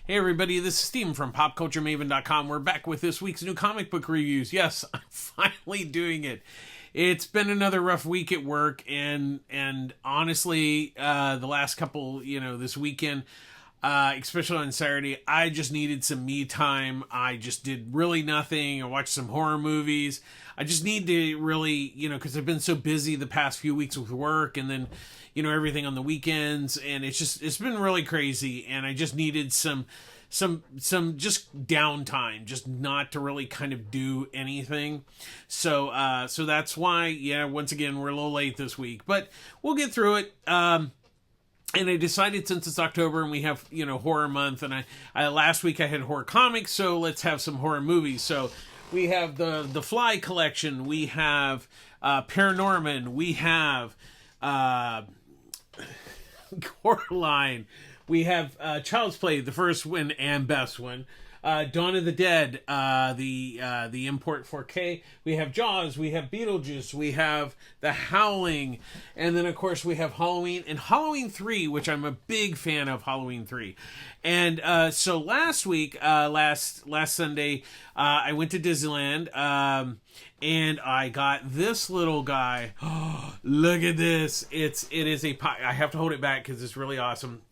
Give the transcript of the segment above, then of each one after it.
Hey everybody, this is Steven from PopCultureMaven.com. We're back with this week's new comic book reviews. Yes, I'm finally doing it. It's been another rough week at work, and honestly, the last couple, this weekend, especially on Saturday, I just needed some me time. I just did really nothing. I watched some horror movies. I just need to really, because I've been so busy the past few weeks with work, and then, everything on the weekends, and it's been really crazy, and I just needed some just downtime, just not to really kind of do anything. So that's why, once again, we're a little late this week, but we'll get through it. And I decided, since it's October and we have, horror month, and I last week I had horror comics, so let's have some horror movies. So we have the Fly collection, we have Paranorman, we have Coraline, we have Child's Play, the first one and best one. Dawn of the Dead, the import 4K. We have Jaws, we have Beetlejuice, we have The Howling, and then of course we have Halloween and Halloween 3, which I'm a big fan of Halloween 3. And so last week, last Sunday, I went to Disneyland, and I got this little guy. Oh, look at this! It is I have to hold it back because it's really awesome.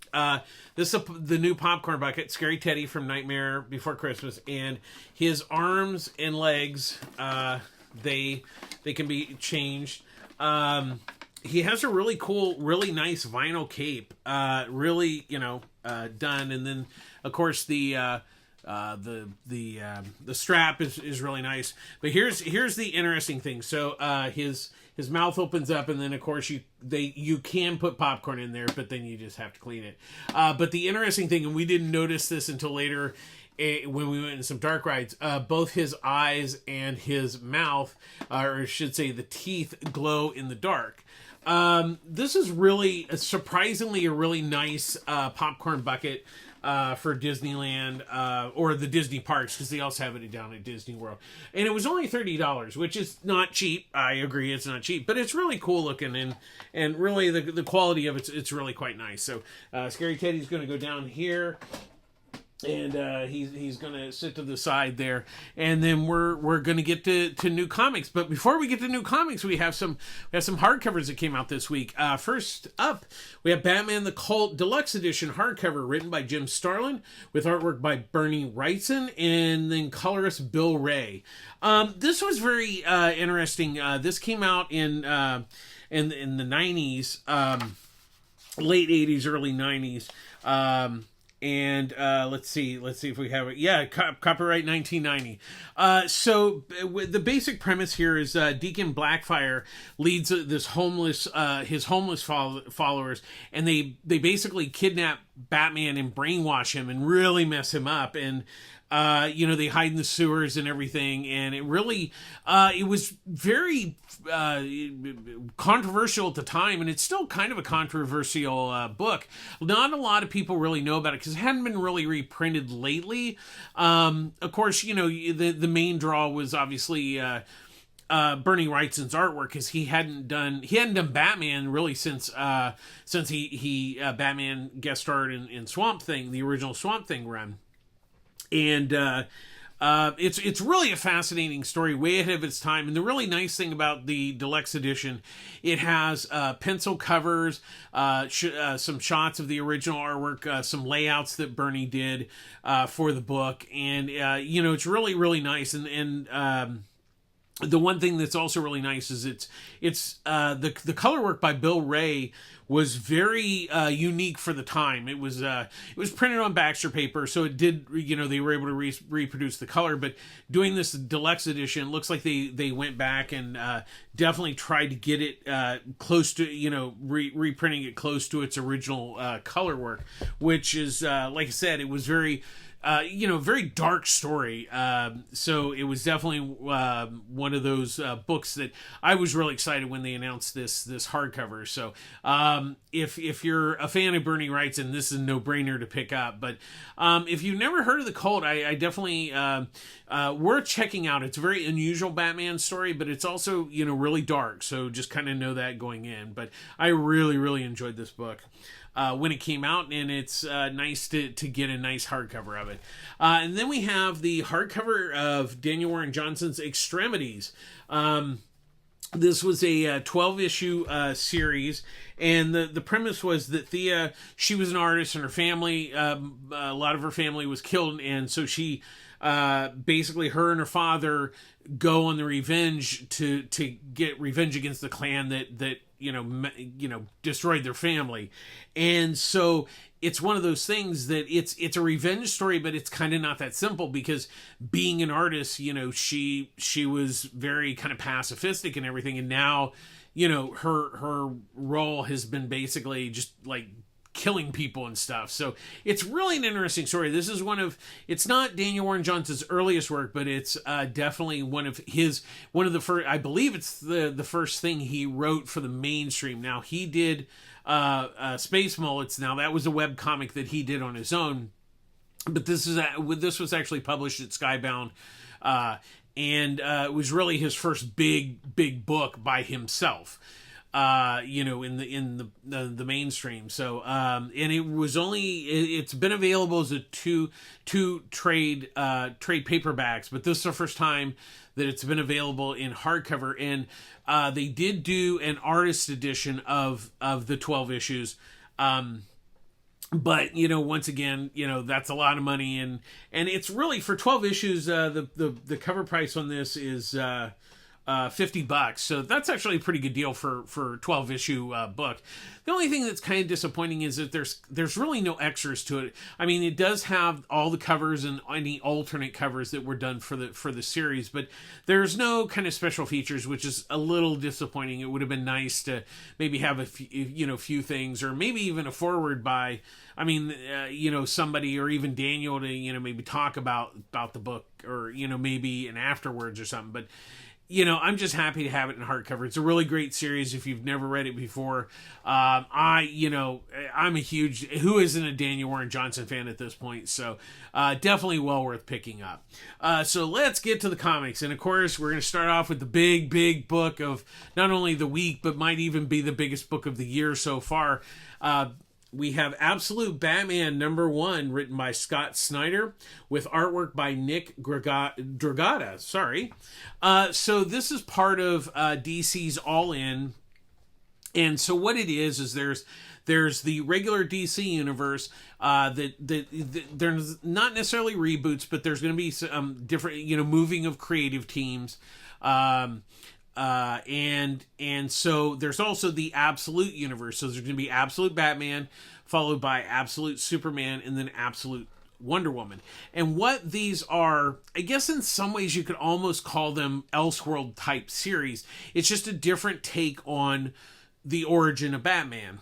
This is the new popcorn bucket, Scary Teddy from Nightmare Before Christmas, and his arms and legs, they can be changed. He has a really cool, really nice vinyl cape, really, done, and then of course the strap is really nice. But here's the interesting thing. So his mouth opens up, and then of course you can put popcorn in there, but then you just have to clean it. But the interesting thing, and we didn't notice this until later when we went in some dark rides, both his eyes and his mouth, or I should say the teeth, glow in the dark. This is really surprisingly a really nice popcorn bucket for Disneyland, or the Disney parks, because they also have it down at Disney World. And it was only $30, which is not cheap. I agree, it's not cheap, but it's really cool looking, and really the quality of it's really quite nice. So Scary Teddy's going to go down here, and he's going to sit to the side there, and then we're going to get to new comics. But before we get to new comics, we have some hardcovers that came out this week. First up, we have Batman the Cult Deluxe Edition hardcover, written by Jim Starlin, with artwork by Bernie Wrightson, and then colorist Bill Ray. This was very interesting. This came out in the 90s, late 80s, early 90s. And let's see if we have it. Yeah, copyright 1990. So the basic premise here is Deacon Blackfire leads his homeless followers, and they basically kidnap Batman and brainwash him and really mess him up. And they hide in the sewers and everything, and it really it was very controversial at the time, and it's still kind of a controversial book. Not a lot of people really know about it because it hadn't been really reprinted lately. Of course, the main draw was obviously Bernie Wrightson's artwork, because he hadn't done Batman really since he Batman guest starred in Swamp Thing, the original Swamp Thing run. And it's really a fascinating story, way ahead of its time. And the really nice thing about the deluxe edition, it has pencil covers, some shots of the original artwork, some layouts that Bernie did for the book, and it's really, really nice. And the one thing that's also really nice is it's the color work by Bill Ray was very unique for the time. It was printed on Baxter paper, so it did, they were able to reproduce the color. But doing this deluxe edition, it looks like they went back and definitely tried to get it close to, reprinting it close to its original color work, which is, like I said, it was very very dark story. So it was definitely one of those books that I was really excited when they announced this hardcover. So if you're a fan of Bernie Wrightson, this is a no-brainer to pick up. But if you've never heard of the Cult, I definitely worth checking out. It's a very unusual Batman story, but it's also really dark. So just kind of know that going in. But I really, really enjoyed this book. when it came out, and it's nice to get a nice hardcover of it. And then we have the hardcover of Daniel Warren Johnson's Extremities. This was a 12-issue series, and the premise was that Thea, she was an artist, and her family, a lot of her family was killed, and so she, basically, her and her father go on the revenge to get revenge against the clan that destroyed their family. And so it's one of those things that it's a revenge story, but it's kind of not that simple, because being an artist, she was very kind of pacifistic and everything, and now, her role has been basically just like killing people and stuff. So it's really an interesting story. This is it's not Daniel Warren Johnson's earliest work, but it's definitely one of the first, I believe it's the first thing he wrote for the mainstream. Now, he did Space Mullets. Now, that was a web comic that he did on his own, but this was actually published at Skybound, and it was really his first big book by himself. In the mainstream. So, and it's been available as a two trade paperbacks, but this is the first time that it's been available in hardcover. And they did do an artist edition of the 12 issues. But once again, that's a lot of money, and it's really, for 12 issues, the cover price on this is $50. So that's actually a pretty good deal for a 12 issue book. The only thing that's kind of disappointing is that there's really no extras to it. I mean, it does have all the covers and any alternate covers that were done for the series, but there's no kind of special features, which is a little disappointing. It would have been nice to maybe have a few things, or maybe even a forward by, somebody, or even Daniel, to maybe talk about the book, or maybe an afterwards or something. But I'm just happy to have it in hardcover. It's a really great series if you've never read it before. I'm a huge, who isn't a Daniel Warren Johnson fan at this point? So definitely well worth picking up. So let's get to the comics. And of course, we're going to start off with the big book of not only the week, but might even be the biggest book of the year so far. We have Absolute Batman #1, written by Scott Snyder, with artwork by Nick Dragata. So this is part of DC's All In. And so what it is there's the regular DC universe that there's not necessarily reboots, but there's going to be some different, moving of creative teams. And so there's also the Absolute universe. So there's going to be Absolute Batman, followed by Absolute Superman, and then Absolute Wonder Woman. And what these are, I guess in some ways you could almost call them Elseworld type series. It's just a different take on the origin of Batman.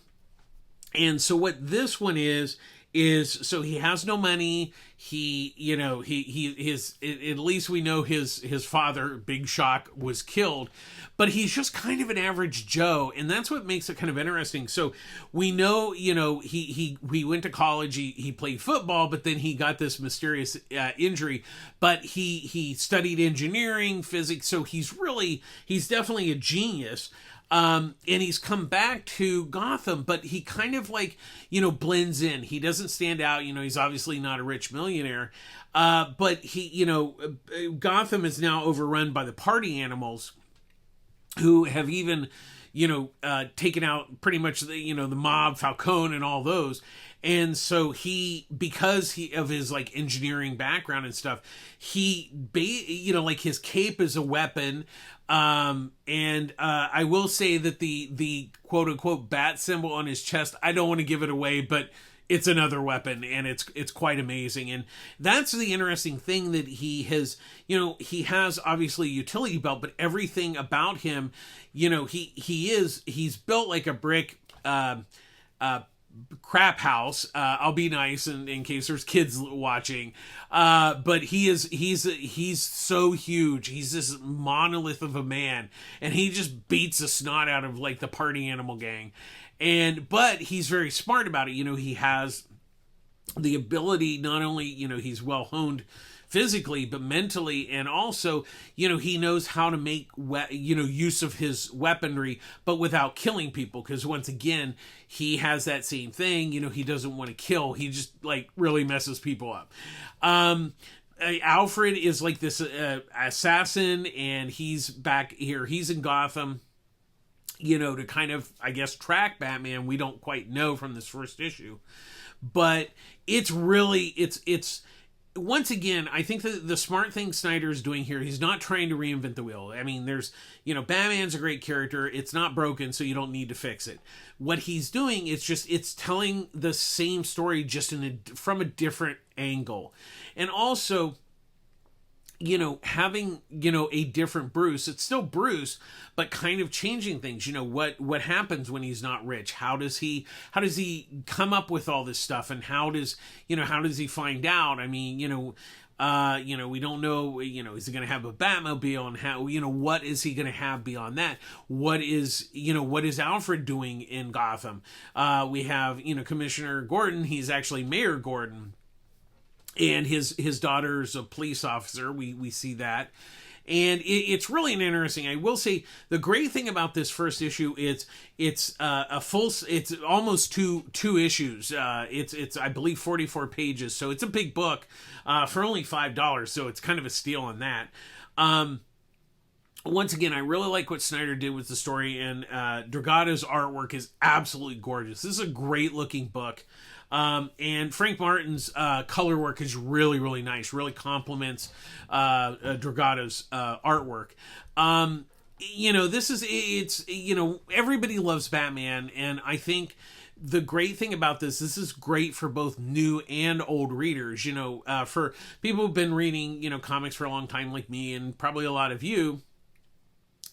And so what this one is so he has no money. At least we know his father, Big Shock, was killed, but he's just kind of an average Joe, and that's what makes it kind of interesting. So we know, he went to college, he played football, but then he got this mysterious injury, but he studied engineering, physics, so he's definitely a genius. And he's come back to Gotham, but he kind of blends in. He doesn't stand out. He's obviously not a rich millionaire. But Gotham is now overrun by the party animals, who have even, taken out pretty much the mob, Falcone and all those. And so because of his engineering background and stuff, his cape is a weapon. And I will say that the quote unquote bat symbol on his chest, I don't want to give it away, but it's another weapon, and it's quite amazing. And that's the interesting thing, that he has obviously a utility belt, but everything about him, he's built like a brick, crap house. I'll be nice in case there's kids watching. But he's so huge. He's this monolith of a man, and he just beats the snot out of the party animal gang. But he's very smart about it. He has the ability, not only, he's well honed physically, but mentally, and also, he knows how to make use of his weaponry, but without killing people. Because once again, he has that same thing. He doesn't want to kill. He just really messes people up. Alfred is like this assassin, and he's back here. He's in Gotham, to kind of, I guess, track Batman. We don't quite know from this first issue, but it's really, it's once again, I think that the smart thing Snyder's doing here, he's not trying to reinvent the wheel. I mean, there's, Batman's a great character. It's not broken, so you don't need to fix it. What he's doing, it's telling the same story just from a different angle. And also, having, a different Bruce. It's still Bruce, but kind of changing things. What happens when he's not rich? How does he come up with all this stuff? And how does he find out? I mean, we don't know, is he going to have a Batmobile, and how, what is he going to have beyond that? What is Alfred doing in Gotham? We have, Commissioner Gordon. He's actually Mayor Gordon. And his daughter's a police officer. We see that. And it's really interesting. I will say the great thing about this first issue is it's almost two issues. It's I believe 44 pages. So it's a big book for only $5. So it's kind of a steal on that. Once again, I really like what Snyder did with the story, and Dragata's artwork is absolutely gorgeous. This is a great looking book. And Frank Martin's color work is really, really nice. Really complements Dragata's artwork. Everybody loves Batman, and I think the great thing about this is great for both new and old readers. For people who've been reading, comics for a long time, like me, and probably a lot of you,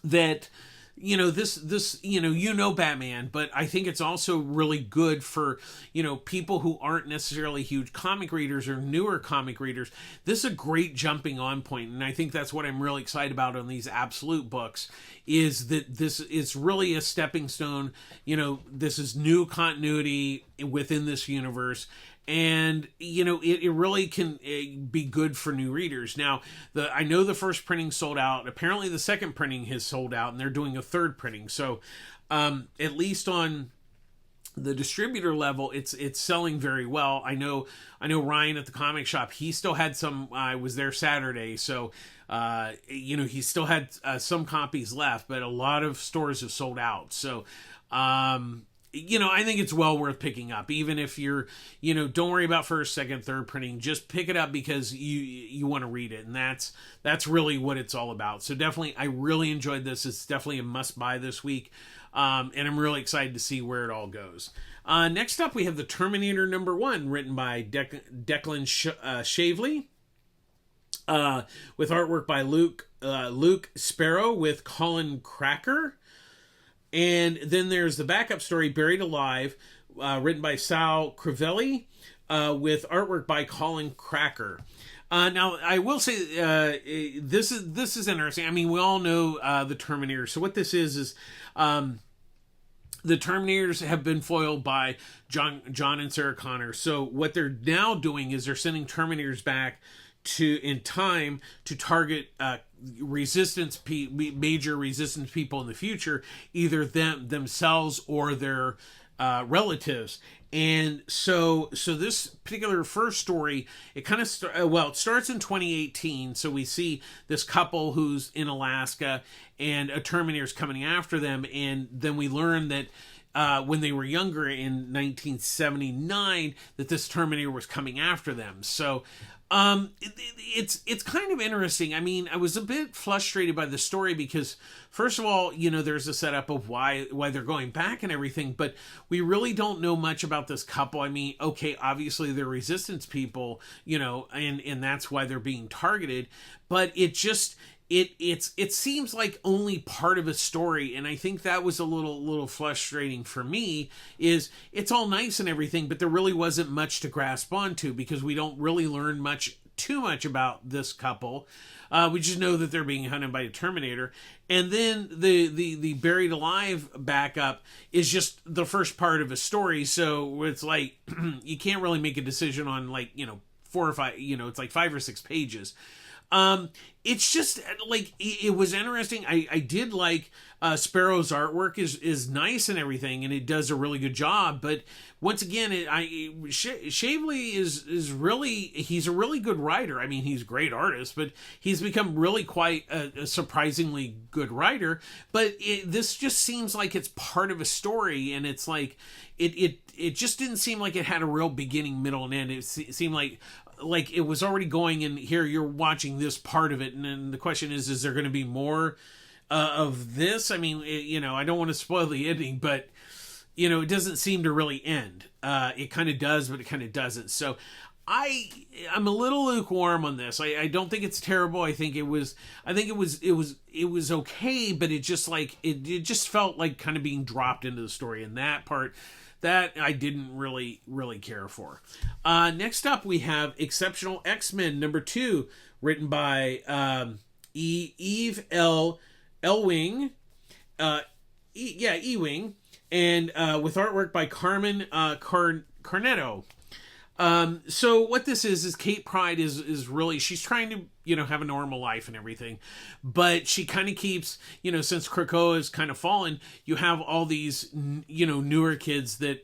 that this Batman, but I think it's also really good for, people who aren't necessarily huge comic readers or newer comic readers. This is a great jumping on point, and I think that's what I'm really excited about on these Absolute books, is that this is really a stepping stone. This is new continuity within this universe. And, it really can be good for new readers. Now, I know the first printing sold out. Apparently the second printing has sold out, and they're doing a third printing. So, at least on the distributor level, it's selling very well. I know Ryan at the comic shop, he still had some. I was there Saturday, so he still had some copies left, but a lot of stores have sold out. So, I think it's well worth picking up, even if you're, don't worry about first, second, third printing. Just pick it up because you want to read it, and that's really what it's all about. So definitely, I really enjoyed this. It's definitely a must buy this week, and I'm really excited to see where it all goes. Next up, we have the Terminator #1, written by Declan Shavely, with artwork by Luke Sparrow with Colin Cracker. And then there's the backup story, Buried Alive, written by Sal Crivelli, with artwork by Colin Cracker. Now, I will say this is interesting. I mean, we all know the Terminator. So what this is the Terminators have been foiled by John and Sarah Connor. So what they're now doing is they're sending Terminators back in time to target major resistance people in the future, either themselves or their relatives. And so this particular first story, it kind of it starts in 2018. So we see this couple who's in Alaska, and a Terminator's coming after them, and then we learn that when they were younger in 1979, that this Terminator was coming after them. So it's kind of interesting. I mean, I was a bit frustrated by the story because, first of all, there's a setup of why they're going back and everything, but we really don't know much about this couple. I mean, okay, obviously they're resistance people, and that's why they're being targeted, but it seems like only part of a story, and I think that was a little frustrating for me. Is it's all nice and everything, but there really wasn't much to grasp onto because we don't really learn too much about this couple. We just know that they're being hunted by a Terminator, and then the Buried Alive backup is just the first part of a story. So it's like you can't really make a decision on 4 or 5, it's like 5 or 6 pages. It's just like it was interesting. I did like Sparrow's artwork is nice and everything, and it does a really good job. But once again, Shavely is really, he's a really good writer. I mean, he's a great artist, but he's become really quite a surprisingly good writer. But this just seems like it's part of a story, and it's like it just didn't seem like it had a real beginning, middle, and end. It seemed like it was already going, and here you're watching this part of it, and then the question is there going to be more of this? I mean, I don't want to spoil the ending, but it doesn't seem to really end. It kind of does, but it kind of doesn't. So I'm a little lukewarm on this. I don't think it's terrible. I think it was okay, but it just like it just felt like kind of being dropped into the story, and that part that I didn't really care for. Next up, we have Exceptional X-Men #2, written by Eve Ewing, Ewing, and with artwork by Carmen Cornetto. So what this is Kate Pryde is really, she's trying to, have a normal life and everything, but she kind of keeps, since Krakoa has kind of fallen, you have all these, newer kids that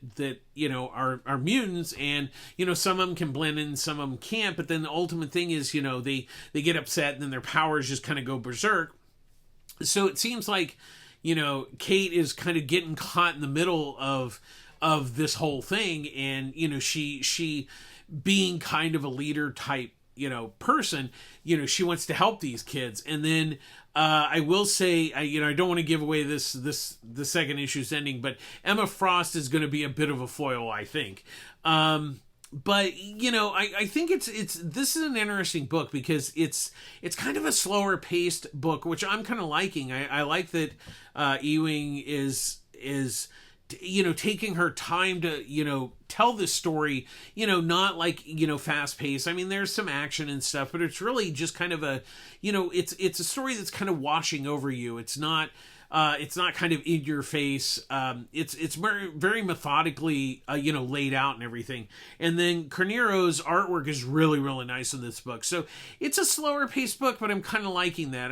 are mutants, and, some of them can blend in, some of them can't, but then the ultimate thing is, they get upset and then their powers just kind of go berserk. So it seems like, Kate is kind of getting caught in the middle of this whole thing, and she being kind of a leader type person, she wants to help these kids. And then I will say, I don't want to give away the second issue's ending, but Emma Frost is going to be a bit of a foil, I think. But I think it's this is an interesting book because it's kind of a slower paced book, which I'm kind of liking. I like that Ewing is taking her time to tell this story, not like fast paced. I mean, there's some action and stuff, but it's really just kind of a it's a story that's kind of washing over you. It's not kind of in your face. It's very, very methodically, laid out and everything. And then Cornero's artwork is really, really nice in this book. So it's a slower paced book, but I'm kind of liking that.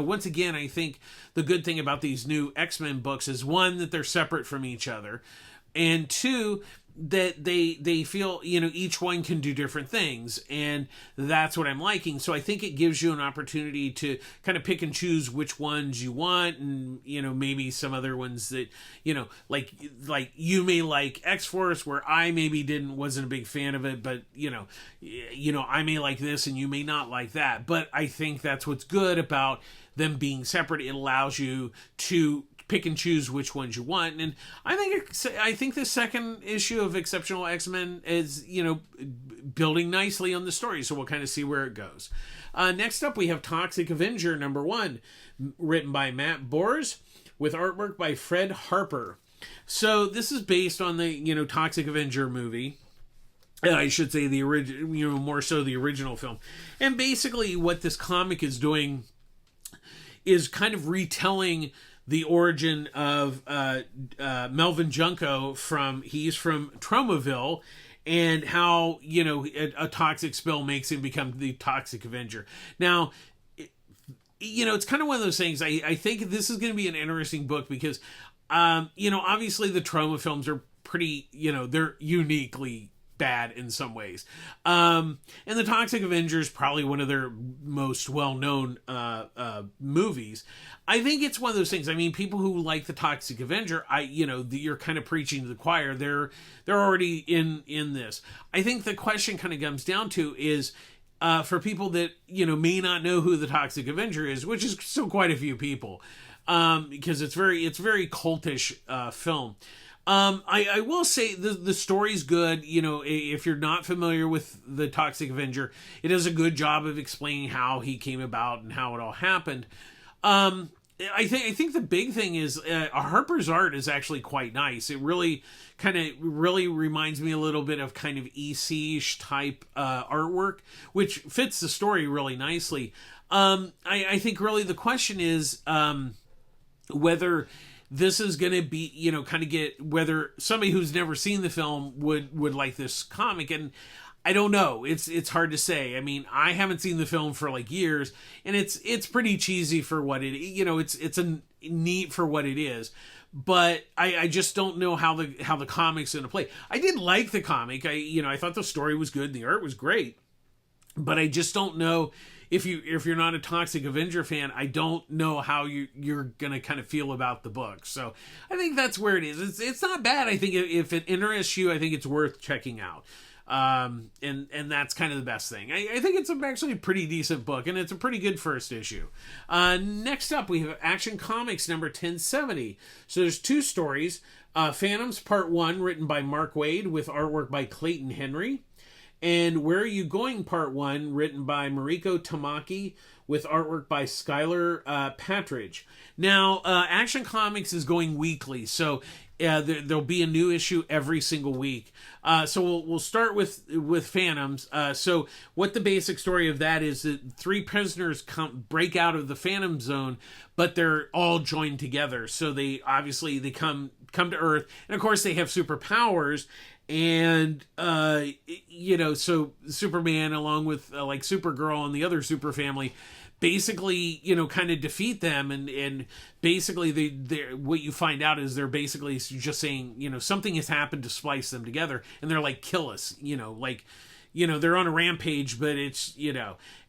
Once again, I think the good thing about these new X-Men books is, one, that they're separate from each other, and two, that they feel each one can do different things, and that's what I'm liking. So I think it gives you an opportunity to kind of pick and choose which ones you want, and maybe some other ones that like you may like X-Force, where I maybe wasn't a big fan of it, but I may like this and you may not like that. But I think that's what's good about them being separate. It allows you to pick and choose which ones you want. And I think the second issue of Exceptional X-Men is building nicely on the story, so we'll kind of see where it goes. Next up, we have Toxic Avenger #1, written by Matt Bors, with artwork by Fred Harper. So this is based on the Toxic Avenger movie. I should say the original, more so the original film. And basically what this comic is doing is kind of retelling the origin of Melvin Junko he's from Tromaville, and how a toxic spill makes him become the Toxic Avenger. Now, it's kind of one of those things. I think this is going to be an interesting book because obviously the Trauma films are pretty, they're uniquely bad in some ways. And the Toxic Avenger is probably one of their most well-known movies. I think it's one of those things. I mean, people who like the Toxic Avenger, you're kind of preaching to the choir. They're already in this. I think the question kind of comes down to is, for people that, may not know who the Toxic Avenger is, which is still quite a few people, because it's very cultish film. I will say the story's good. If you're not familiar with the Toxic Avenger, it does a good job of explaining how he came about and how it all happened. I think the big thing is Harper's art is actually quite nice. It really reminds me a little bit of kind of EC-ish type artwork, which fits the story really nicely. I think really the question is whether this is going to be, whether somebody who's never seen the film would like this comic. And I don't know. It's hard to say. I mean, I haven't seen the film for like years, and it's pretty cheesy for what it, it's a neat for what it is. But I just don't know how the comic's gonna play. I did like the comic. I thought the story was good, the art was great, but I just don't know if you're not a Toxic Avenger fan. I don't know how you're gonna kind of feel about the book. So I think that's where it is. It's not bad. I think if it interests you, I think it's worth checking out. And that's kind of the best thing. I think it's actually a pretty decent book, and it's a pretty good first issue. Next up, we have Action Comics number 1070. So there's two stories. Phantoms Part 1, written by Mark Waid, with artwork by Clayton Henry. And Where Are You Going Part 1, written by Mariko Tamaki, with artwork by Skylar Patridge. Now, Action Comics is going weekly, so there'll be a new issue every single week. So we'll start with Phantoms. So what the basic story of that is that three prisoners break out of the Phantom Zone, but they're all joined together. So they come to Earth, and of course they have superpowers. And so Superman, along with like Supergirl and the other super family, basically kind of defeat them, and basically they what you find out is they're basically just saying something has happened to splice them together, and they're like, kill us, they're on a rampage, but it's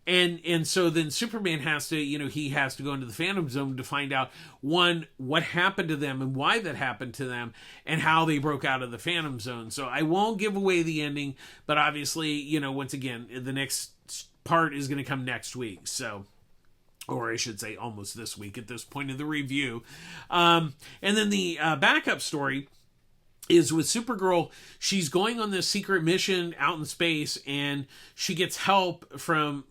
and so then Superman has to he has to go into the Phantom Zone to find out, one, what happened to them and why that happened to them and how they broke out of the Phantom Zone. So I won't give away the ending, but obviously once again the next part is going to come next week, so, or I should say almost this week at this point of the review. And then the backup story is with Supergirl. She's going on this secret mission out in space, and she gets help from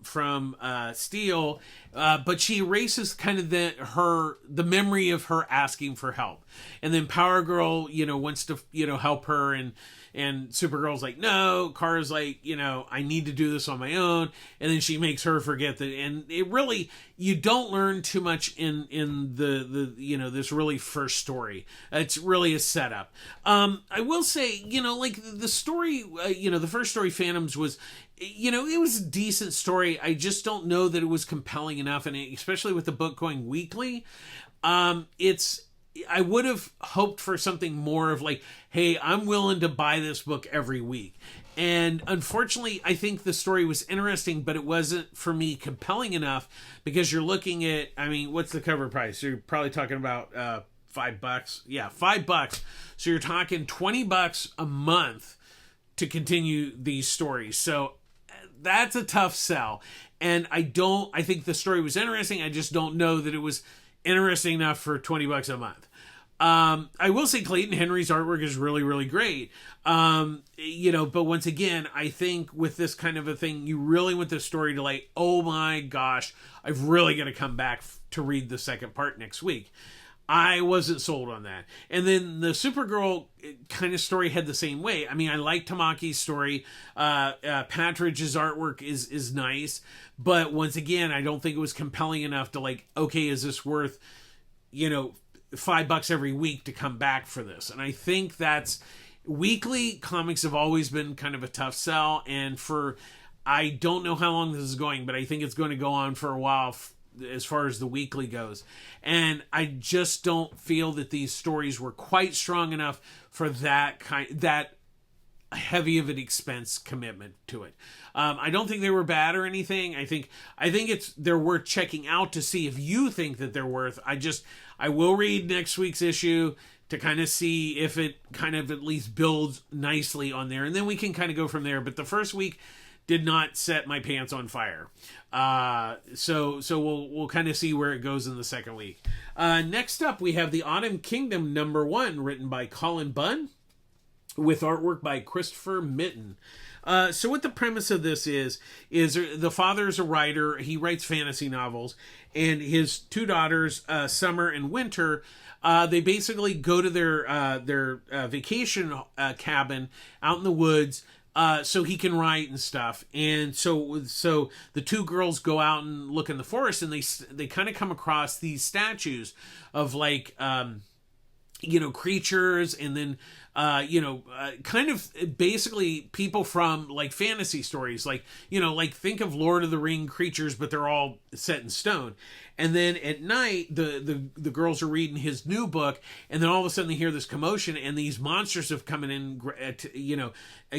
Steel, but she erases kind of the memory of her asking for help. And then Power Girl, wants to help her, and Supergirl's like, no. Kara's like, I need to do this on my own. And then she makes her forget that. And it really, you don't learn too much in the this really first story. It's really a setup. I will say, like the story, the first story, Phantoms, was, it was a decent story. I just don't know that it was compelling enough. And especially with the book going weekly, I would have hoped for something more of like, hey, I'm willing to buy this book every week. And unfortunately, I think the story was interesting, but it wasn't, for me, compelling enough, because you're looking at, what's the cover price? You're probably talking about $5. Yeah, $5. So you're talking $20 a month to continue these stories. So that's a tough sell. And I think the story was interesting. I just don't know that it was interesting enough for $20 a month. I will say Clayton Henry's artwork is really, really great. But once again, I think with this kind of a thing, you really want the story to like, oh my gosh, I've really got to come back to read the second part next week. I wasn't sold on that. And then the Supergirl kind of story had the same way. I like Tamaki's story. Patridge's artwork is nice. But once again, I don't think it was compelling enough to like, okay, is this worth, $5 every week to come back for this? And I think that's, weekly comics have always been kind of a tough sell. And I don't know how long this is going, but I think it's going to go on for a while as far as the weekly goes. And I just don't feel that these stories were quite strong enough for that heavy of an expense commitment to it. I don't think they were bad or anything. I think they're worth checking out to see if you think that they're worth. I will read next week's issue to kind of see if it kind of at least builds nicely on there, and then we can kind of go from there. But the first week did not set my pants on fire. So we'll kind of see where it goes in the second week. Next up, we have the Autumn Kingdom #1, written by Colin Bunn, with artwork by Christopher Mitten. So what the premise of this is the father's a writer. He writes fantasy novels, and his two daughters, Summer and Winter, they basically go to their vacation cabin out in the woods, so he can write and stuff. And so the two girls go out and look in the forest, and they kind of come across these statues of like creatures, and then kind of basically people from like fantasy stories, like like think of Lord of the Ring creatures, but they're all set in stone. And then at night the girls are reading his new book, and then all of a sudden they hear this commotion, and these monsters have come in,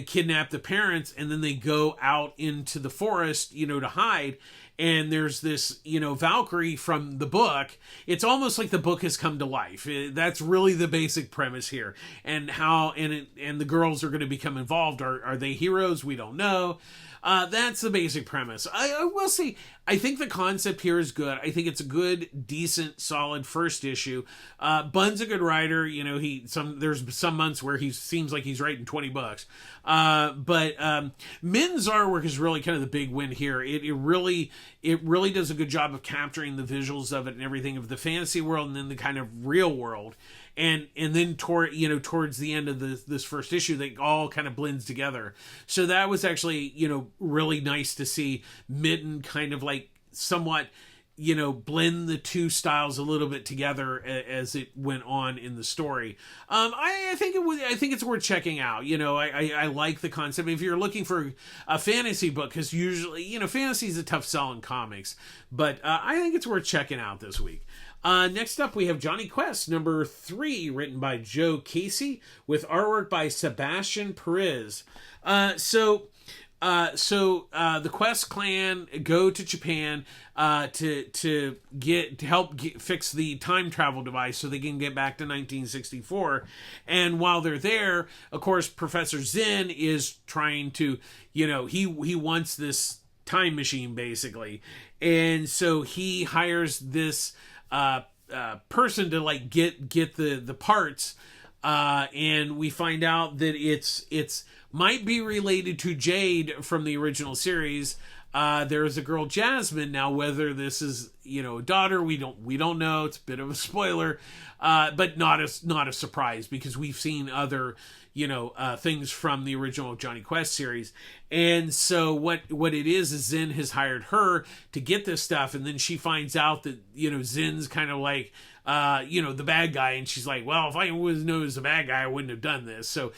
kidnap the parents, and then they go out into the forest to hide. And there's this, Valkyrie from the book. It's almost like the book has come to life. That's really the basic premise here. And how, and the girls are going to become involved. Are they heroes? We don't know. That's the basic premise. I will say, I think the concept here is good. I think it's a good, decent, solid first issue. Bunn's a good writer. There's some months where he seems like he's writing 20 bucks. But Min's artwork is really kind of the big win here. It really does a good job of capturing the visuals of it and everything of the fantasy world and then the kind of real world. And then towards the end of this first issue, they all kind of blends together. So that was actually, really nice to see Mitten kind of like somewhat, blend the two styles a little bit together as it went on in the story. I think it's worth checking out. I like the concept. If you're looking for a fantasy book, because usually, fantasy is a tough sell in comics, but I think it's worth checking out this week. Next up, we have Jonny Quest, number 3, written by Joe Casey, with artwork by Sebastian Perez. So the Quest clan go to Japan to help fix the time travel device so they can get back to 1964. And while they're there, of course, Professor Zen is trying to, he wants this time machine basically, and so he hires this person to like get the parts, and we find out that it's might be related to Jade from the original series. There's a girl, Jasmine. Now whether this is a daughter, we don't know. It's a bit of a spoiler, but not a surprise because we've seen other things from the original Jonny Quest series. And so what it is Zen has hired her to get this stuff, and then she finds out that Zen's kind of like the bad guy, and she's like, well, if I was known as the bad guy, I wouldn't have done this. So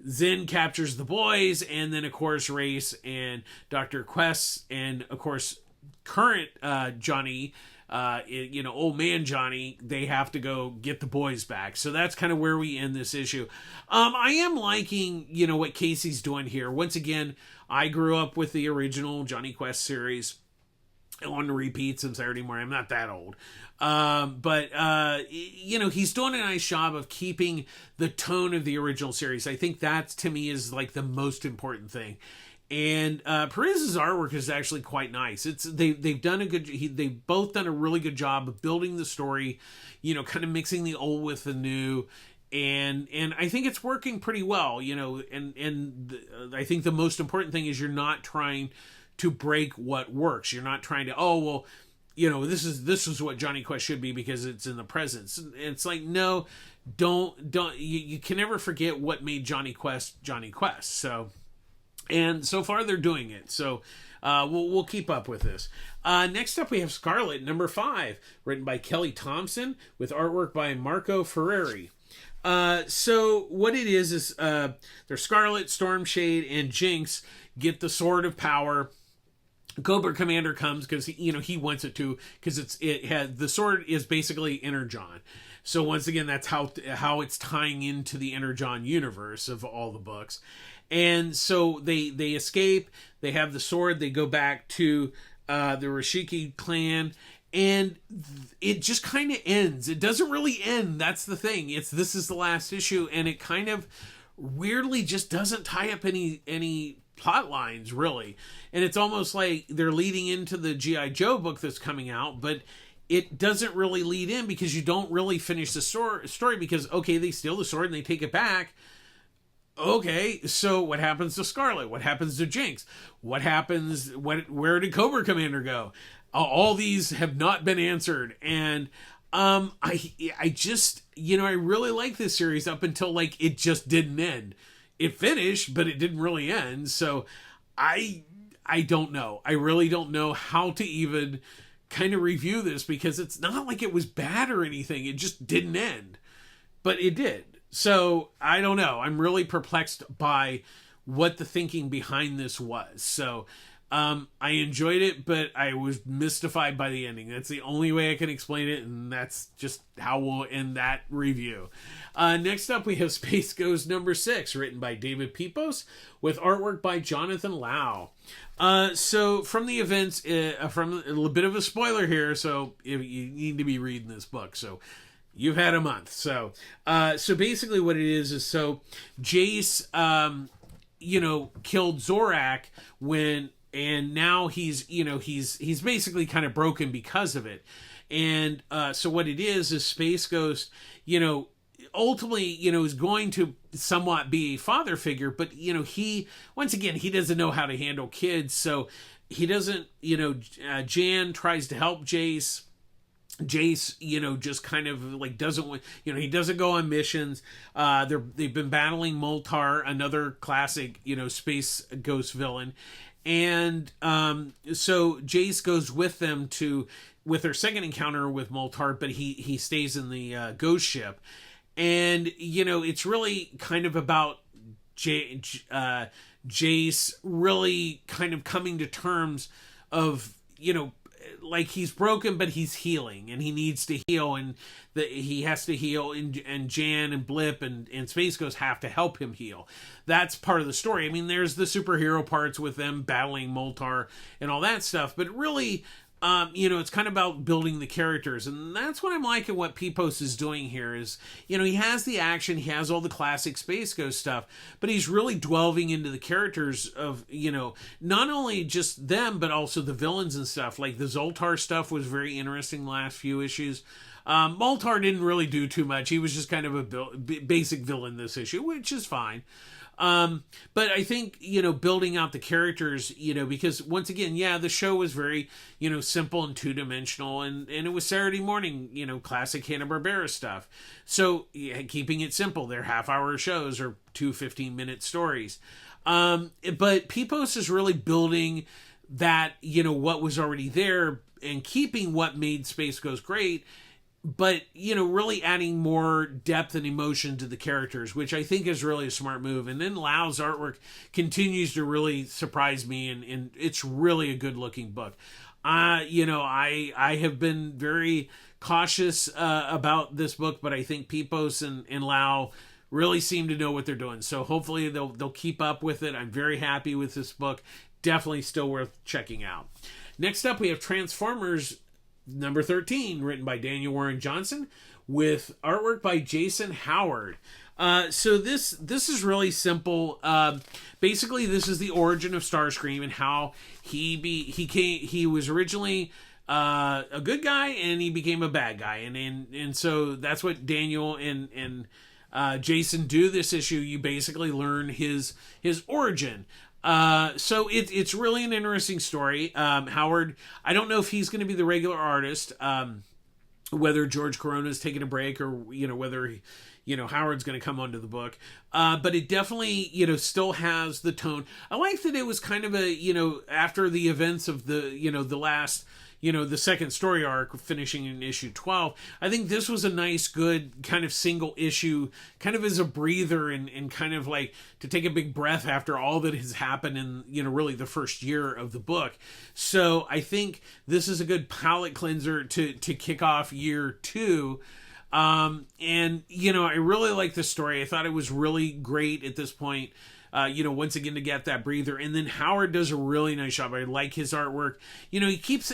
Zen captures the boys, and then of course Race and Dr. Quest, and of course current Jonny, old man Jonny, they have to go get the boys back. So that's kind of where we end this issue. I am liking, what Casey's doing here. Once again, I grew up with the original Jonny Quest series on repeat since Saturday morning. I'm not that old. But he's doing a nice job of keeping the tone of the original series. I think that, to me, is like the most important thing. And Perez's artwork is actually quite nice. They've both done a really good job of building the story, kind of mixing the old with the new, and I think it's working pretty well. I think the most important thing is you're not trying to break what works. You're not trying to this is what Jonny Quest should be because it's in the present. It's like, no, don't you can never forget what made Jonny Quest. So. And so far they're doing it. So we'll keep up with this. Next up we have Scarlett, number 5, written by Kelly Thompson with artwork by Marco Ferreri. So what it is there's Scarlett, Stormshade, and Jinx get the Sword of Power. Cobra Commander comes because he wants it to, because the sword is basically Energon. So once again, that's how it's tying into the Energon universe of all the books. And so they escape, they have the sword, they go back to the Rashiki clan, and it just kind of ends. It doesn't really end, that's the thing. This is the last issue, and it kind of weirdly just doesn't tie up any plot lines, really. And it's almost like they're leading into the G.I. Joe book that's coming out, but it doesn't really lead in because you don't really finish the story because, okay, they steal the sword and they take it back. Okay, so what happens to Scarlett? What happens to Jinx? What happens? Where did Cobra Commander go? All these have not been answered, and I just I really like this series up until like it just didn't end. It finished, but it didn't really end. So I don't know. I really don't know how to even kind of review this because it's not like it was bad or anything. It just didn't end. but it did. So I don't know. I'm really perplexed by what the thinking behind this was. So I enjoyed it, but I was mystified by the ending. That's the only way I can explain it, and that's just how we'll end that review. Next up, we have Space Ghost number 6, written by David Pepose, with artwork by Jonathan Lau. So from the events, from a little bit of a spoiler here, so you need to be reading this book. So you've had a month. So basically what it is so Jace, killed Zorak and now he's basically kind of broken because of it. And so what it is Space Ghost, ultimately, is going to somewhat be a father figure, but, he doesn't know how to handle kids. So he doesn't, Jan tries to help Jace. Jace, just kind of like doesn't, he doesn't go on missions. They've been battling Moltar, another classic, Space Ghost villain. And so Jace goes with them with their second encounter with Moltar, but he stays in the ghost ship. And, it's really kind of about Jace really kind of coming to terms of, like he's broken, but he's healing and he needs to heal, and he has to heal, and Jan and Blip and Space Ghost have to help him heal. That's part of the story. I mean, there's the superhero parts with them battling Moltar and all that stuff, but really, it's kind of about building the characters, and that's what I'm liking what Pepose is doing here is, he has the action, he has all the classic Space Ghost stuff, but he's really delving into the characters of, not only just them, but also the villains and stuff. Like the Zoltar stuff was very interesting the last few issues. Moltar didn't really do too much. He was just kind of a basic villain this issue, which is fine. But I think, building out the characters, because once again, the show was very, simple and two-dimensional, and it was Saturday morning, classic Hanna-Barbera stuff. So keeping it simple, they're half-hour shows or 2 15-minute stories. But Pepose is really building that, what was already there and keeping what made Space Ghost great, but, really adding more depth and emotion to the characters, which I think is really a smart move. And then Lau's artwork continues to really surprise me, and it's really a good-looking book. I have been very cautious about this book, but I think Pepose and Lau really seem to know what they're doing. So hopefully they'll keep up with it. I'm very happy with this book. Definitely still worth checking out. Next up, we have Transformers number 13, written by Daniel Warren Johnson, with artwork by Jason Howard. So this is really simple. Basically, this is the origin of Starscream and how he was originally a good guy and he became a bad guy, and so that's what Daniel and Jason do this issue. You basically learn his origin. So it's really an interesting story. Howard, I don't know if he's going to be the regular artist, whether George Corona's taking a break or, whether, Howard's going to come onto the book. But it definitely, still has the tone. I like that it was kind of a, after the events of the, the last, the second story arc finishing in issue 12, I think this was a nice, good kind of single issue, kind of as a breather and kind of like to take a big breath after all that has happened in, really the first year of the book. So I think this is a good palate cleanser to kick off year 2. And, I really like the story. I thought it was really great at this point. Once again to get that breather, and then Howard does a really nice job. I like his artwork. He keeps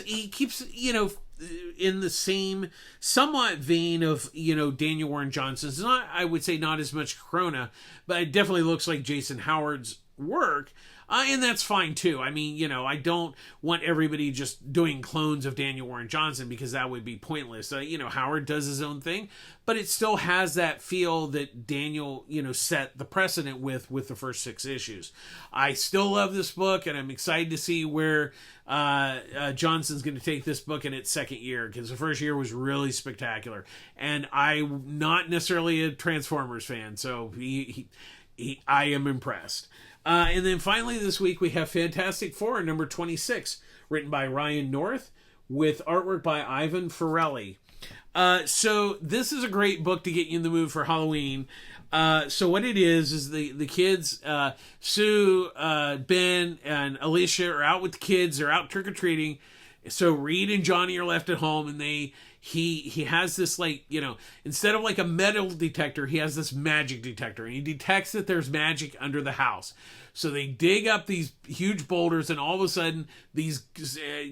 in the same somewhat vein of Daniel Warren Johnson. It's not, I would say, not as much Corona, but it definitely looks like Jason Howard's work. And that's fine too. I mean, I don't want everybody just doing clones of Daniel Warren Johnson because that would be pointless. Howard does his own thing, but it still has that feel that Daniel, set the precedent with the first 6 issues. I still love this book, and I'm excited to see where Johnson's going to take this book in its second year, because the first year was really spectacular. And I'm not necessarily a Transformers fan, so I am impressed. And then finally this week we have Fantastic Four number 26, written by Ryan North, with artwork by Ivan Ferrelli. So this is a great book to get you in the mood for Halloween. So what it is the kids, Sue, Ben, and Alicia are out with the kids. They're out trick-or-treating. So Reed and Jonny are left at home, and he has this, like, you know, instead of like a metal detector, he has this magic detector, and he detects that there's magic under the house. So they dig up these huge boulders, and all of a sudden these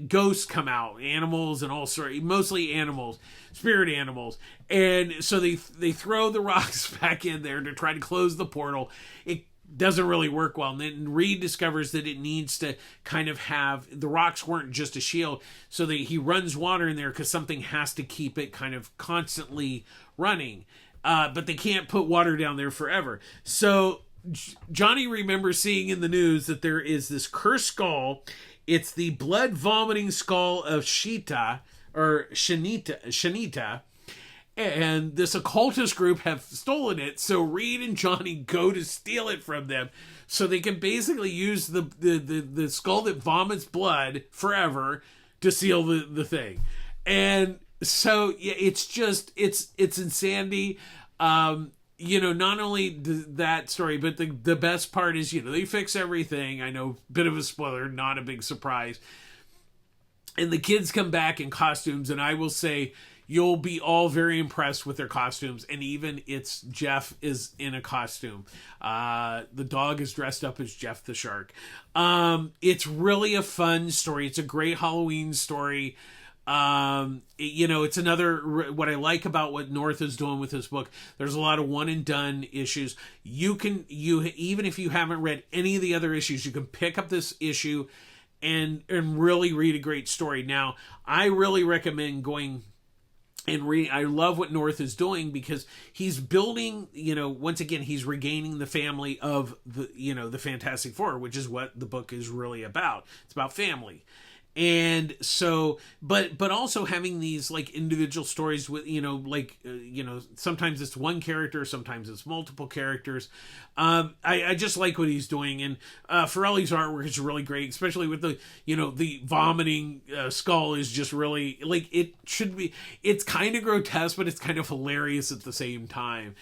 ghosts come out, animals and all sorts, mostly animals, spirit animals. And so they throw the rocks back in there to try to close the portal. It doesn't really work well. And then Reed discovers that it needs to kind of have, the rocks weren't just a shield. So he runs water in there because something has to keep it kind of constantly running. But they can't put water down there forever. So Jonny remembers seeing in the news that there is this cursed skull. It's the blood vomiting skull of Shanita. And this occultist group have stolen it, so Reed and Jonny go to steal it from them, so they can basically use the skull that vomits blood forever to seal the thing. And so yeah, it's insanity. You know, not only that story, but the best part is, you know, they fix everything. I know, bit of a spoiler, not a big surprise. And the kids come back in costumes, and I will say, you'll be all very impressed with their costumes. And even Jeff is in a costume. The dog is dressed up as Jeff the Shark. It's really a fun story. It's a great Halloween story. You know, it's another, what I like about what North is doing with this book, there's a lot of one and done issues. You even if you haven't read any of the other issues, you can pick up this issue and really read a great story. Now, I really recommend going and reading. I love what North is doing because he's building, you know, once again, he's regaining the family of the Fantastic Four, which is what the book is really about. It's about family. And so, but also having these like individual stories with, you know, like, you know, sometimes it's one character, sometimes it's multiple characters. I just like what he's doing. And Farrelly's artwork is really great, especially with the, you know, the vomiting skull is just really, like, it should be, it's kind of grotesque, but it's kind of hilarious at the same time.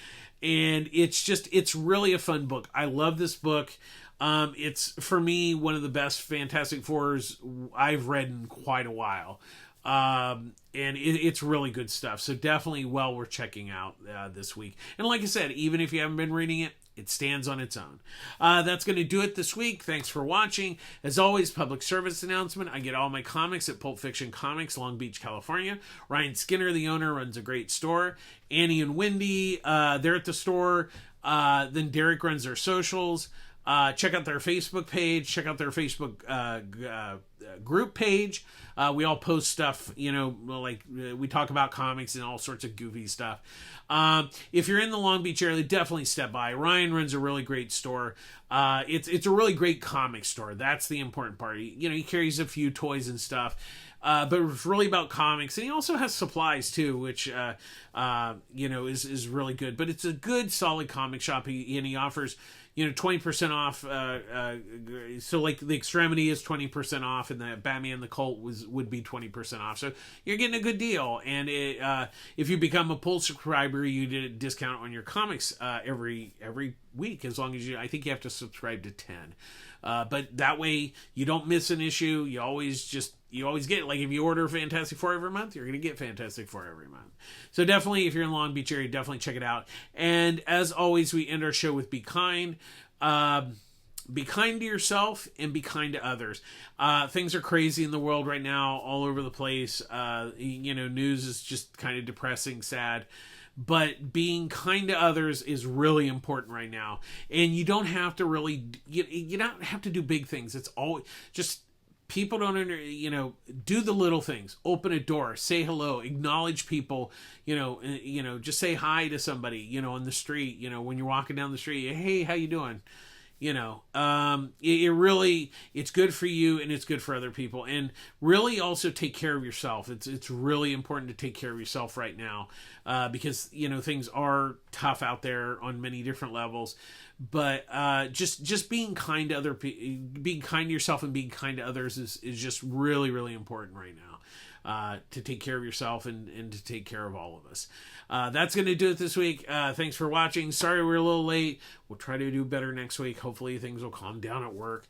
And it's really a fun book. I love this book. It's, for me, one of the best Fantastic Fours I've read in quite a while. And it's really good stuff. So definitely well worth checking out this week. And like I said, even if you haven't been reading it, it stands on its own. That's going to do it this week. Thanks for watching. As always, public service announcement. I get all my comics at Pulp Fiction Comics, Long Beach, California. Ryan Skinner, the owner, runs a great store. Annie and Wendy, they're at the store. Then Derek runs their socials. Check out their Facebook page. Check out their Facebook group page. We all post stuff, you know, like we talk about comics and all sorts of goofy stuff. If you're in the Long Beach area, definitely step by. Ryan runs a really great store. It's a really great comic store. That's the important part. He carries a few toys and stuff. But it's really about comics, and he also has supplies too, which is really good. But it's a good, solid comic shop. He offers 20% off. So like the Extemity is 20% off, and the Batman the Cult would be 20% off. So you're getting a good deal. And if you become a Pulse subscriber, you get a discount on your comics every week, as long as I think you have to subscribe to 10. But that way you don't miss an issue. You always get it. Like if you order Fantastic Four every month, you're going to get Fantastic Four every month. So definitely, if you're in the Long Beach area, definitely check it out. And as always, we end our show with Be Kind. Be kind to yourself and be kind to others. Things are crazy in the world right now, all over the place. News is just kind of depressing, sad. But being kind to others is really important right now. And you don't have to really, you don't have to do big things. It's always just, people don't do the little things. Open a door, say hello, acknowledge people, just say hi to somebody, on the street, when you're walking down the street, hey, how you doing? It's good for you and it's good for other people. And really also take care of yourself. It's really important to take care of yourself right now, because things are tough out there on many different levels. But just being kind to being kind to yourself and being kind to others is just really, really important right now. to take care of yourself and to take care of all of us. That's going to do it this week. Thanks for watching. Sorry we're a little late. We'll try to do better next week. Hopefully things will calm down at work.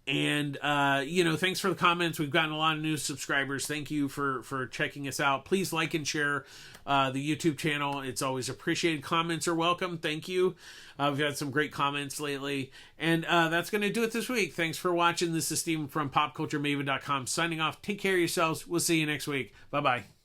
Thanks for the comments. We've gotten a lot of new subscribers. Thank you for checking us out. Please like and share the YouTube channel. It's always appreciated. Comments are welcome. Thank you. We've had some great comments lately. And that's going to do it this week. Thanks for watching. This is Steven from PopCultureMaven.com signing off. Take care of yourselves. We'll see you next week. Bye-bye.